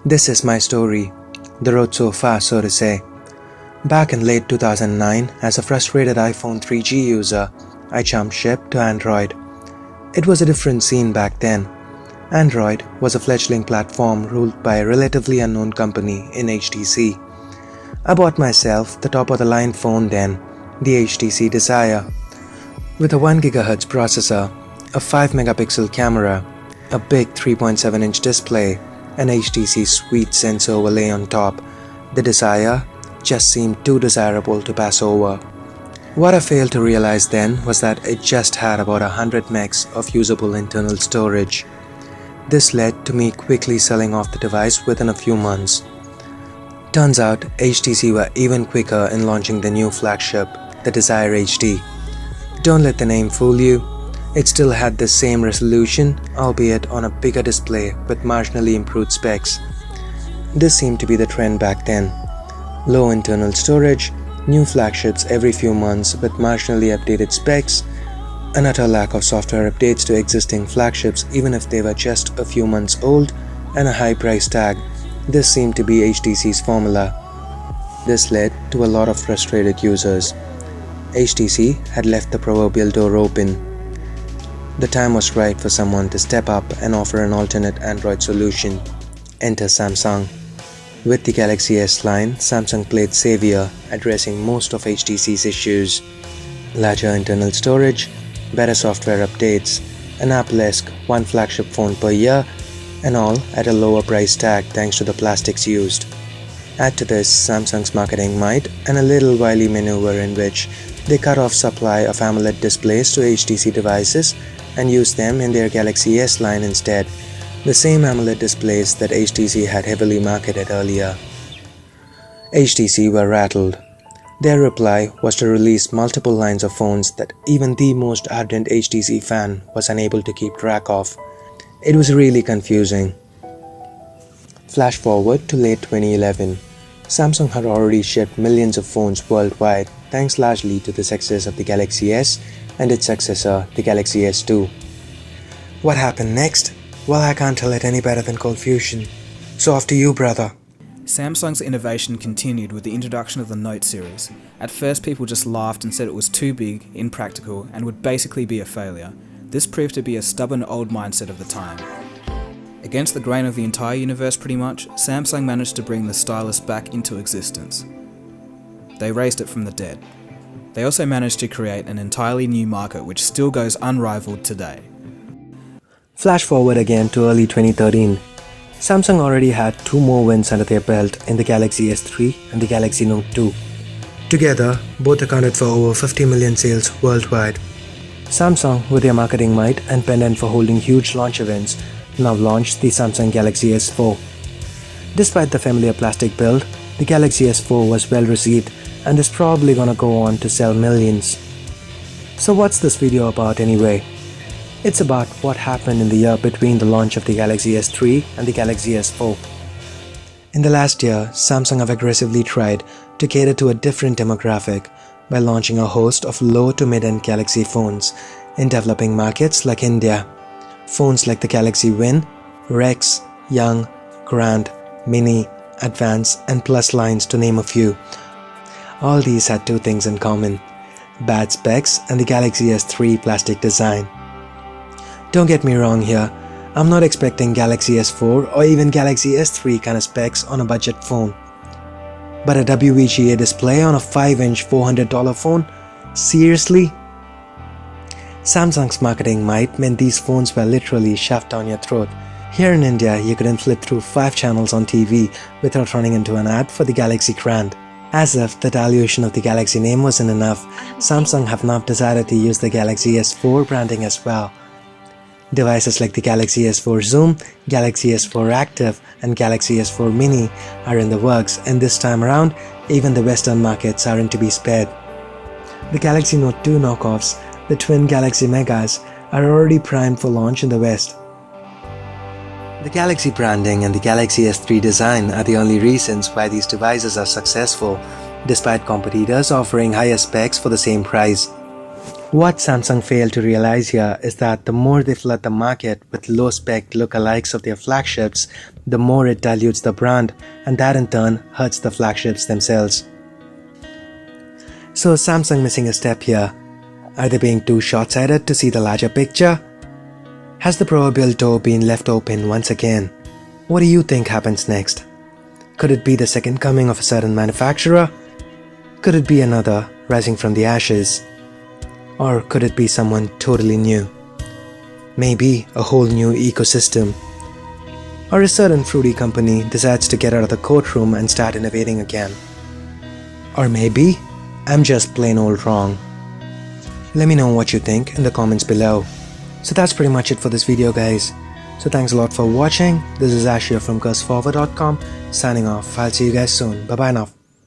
This is my story, the road so far, so to say. Back in late 2009, as a frustrated iPhone 3G user, I jumped ship to Android. It was a different scene back then. Android was a fledgling platform ruled by a relatively unknown company in HTC. I bought myself the top-of-the-line phone then, the HTC Desire. With a 1 GHz processor, a 5 megapixel camera, a big 3.7-inch display, and HTC sweet sensor overlay on top, the Desire just seemed too desirable to pass over. What I failed to realize then was that it just had about 100 megs of usable internal storage. This led to me quickly selling off the device within a few months. Turns out HTC were even quicker in launching the new flagship, the Desire HD. Don't let the name fool you. It still had the same resolution, albeit on a bigger display with marginally improved specs. This seemed to be the trend back then. Low internal storage, new flagships every few months with marginally updated specs, an utter lack of software updates to existing flagships even if they were just a few months old, and a high price tag. This seemed to be HTC's formula. This led to a lot of frustrated users. HTC had left the proverbial door open. The time was right for someone to step up and offer an alternate Android solution. Enter Samsung. With the Galaxy S line, Samsung played savior, addressing most of HTC's issues. Larger internal storage, better software updates, an Apple-esque one flagship phone per year, and all at a lower price tag thanks to the plastics used. Add to this Samsung's marketing might and a little wily maneuver in which they cut off supply of AMOLED displays to HTC devices and used them in their Galaxy S line instead, the same AMOLED displays that HTC had heavily marketed earlier. HTC were rattled. Their reply was to release multiple lines of phones that even the most ardent HTC fan was unable to keep track of. It was really confusing. Flash forward to late 2011. Samsung had already shipped millions of phones worldwide thanks largely to the success of the Galaxy S and its successor, the Galaxy S2. What happened next? Well, I can't tell it any better than Coldfustion. So off to you, brother. Samsung's innovation continued with the introduction of the Note series. At first people just laughed and said it was too big, impractical, and would basically be a failure. This proved to be a stubborn old mindset of the time. Against the grain of the entire universe pretty much, Samsung managed to bring the stylus back into existence. They raised it from the dead. They also managed to create an entirely new market which still goes unrivaled today. Flash forward again to early 2013. Samsung already had 2 more wins under their belt in the Galaxy S3 and the Galaxy Note 2. Together, both accounted for over 50 million sales worldwide. Samsung, with their marketing might and pendant for holding huge launch events, now launched the Samsung Galaxy S4. Despite the familiar plastic build, the Galaxy S4 was well received and is probably gonna go on to sell millions. So what's this video about anyway? It's about what happened in the year between the launch of the Galaxy S3 and the Galaxy S4. In the last year, Samsung have aggressively tried to cater to a different demographic by launching a host of low to mid-end Galaxy phones in developing markets like India. Phones like the Galaxy Win, Rex, Young, Grand, Mini, Advance and Plus lines to name a few. All these had 2 things in common: bad specs and the Galaxy S3 plastic design. Don't get me wrong here, I'm not expecting Galaxy S4 or even Galaxy S3 kind of specs on a budget phone. But a WVGA display on a 5-inch $400 phone? Seriously? Samsung's marketing might meant these phones were literally shoved down your throat. Here in India, you couldn't flip through 5 channels on TV without running into an ad for the Galaxy Grand. As if the dilution of the Galaxy name wasn't enough, Samsung have now decided to use the Galaxy S4 branding as well. Devices like the Galaxy S4 Zoom, Galaxy S4 Active and Galaxy S4 Mini are in the works, and this time around, even the Western markets aren't to be spared. The Galaxy Note 2 knockoffs, the twin Galaxy Megas, are already primed for launch in the West. The Galaxy branding and the Galaxy S3 design are the only reasons why these devices are successful, despite competitors offering higher specs for the same price. What Samsung failed to realize here is that the more they flood the market with low-spec lookalikes of their flagships, the more it dilutes the brand, and that in turn hurts the flagships themselves. So is Samsung missing a step here? Are they being too short-sighted to see the larger picture? Has the proverbial door been left open once again? What do you think happens next? Could it be the second coming of a certain manufacturer? Could it be another rising from the ashes? Or could it be someone totally new? Maybe a whole new ecosystem. Or a certain fruity company decides to get out of the courtroom and start innovating again. Or maybe I'm just plain old wrong. Let me know what you think in the comments below. So that's pretty much it for this video, guys. So thanks a lot for watching. This is Ashia from cursforward.com signing off. I'll see you guys soon. Bye bye now.